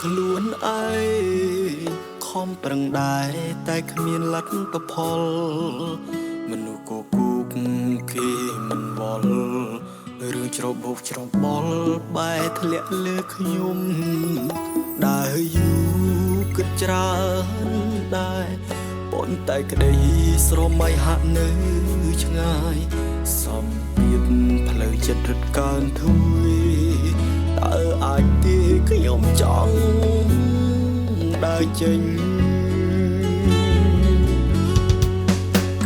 ខ្លួនឯងខំប្រឹងដែរតែគ្មានលទ្ធផលមនុស្សគគូកគេមិនវល់រឿងច្របូកច្របល់បែរធ្លាក់លើខ្ញុំដើរយូរគិតច្រើនដែរប៉ុន្តែក្តីស្រមៃហាក់នៅឆ្ងាយសំពីតផ្លូវចិត្តរត់កើនធួយតើអាចទេខ្ញុំចង់ដើរចេញ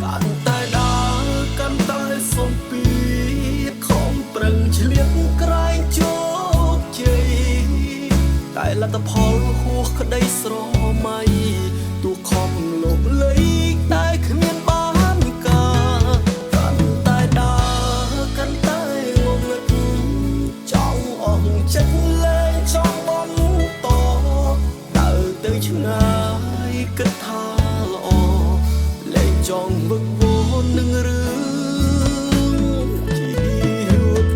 កាន់តែដើរកាន់តែសំពីតខំប្រឹងឆ្លៀតក្រែងជោគជ័យតែលទ្ធផលហួសក្តីស្រមៃទូខំលោកលៃតែគ្មានបានការកាន់តែដើរកាន់តែងងឹតចង់អស់ចិត្តលែងចង់បន់តដើរទៅឆ្ងាយគិតថាល្អលែងចង់វឹកវរនឹងរឿងជីវិត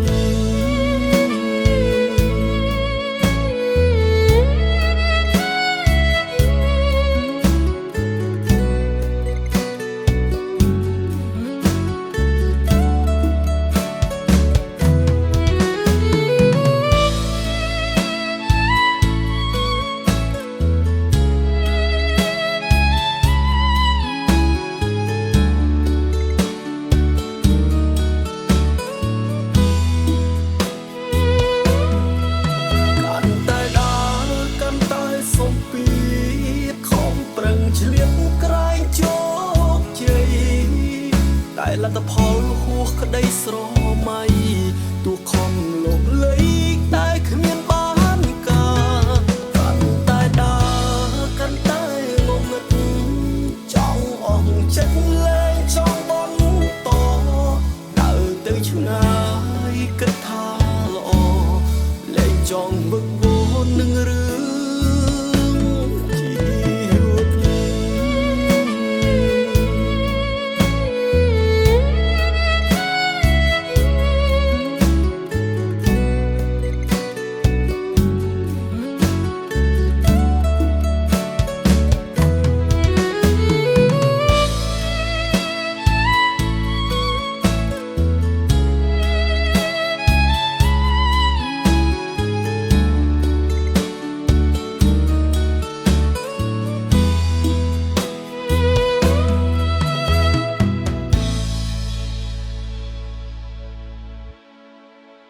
តែលទ្ធផលហួសក្តីស្រមៃទូខំលោកលៃតែគ្មានបានការកាន់តែដើរកាន់តែងងឹតចង់អស់ចិត្តលែងចង់បន់តដើរទៅឆ្ងាយគិតថាល្អលែងចង់វឹកវរនឹងរឿង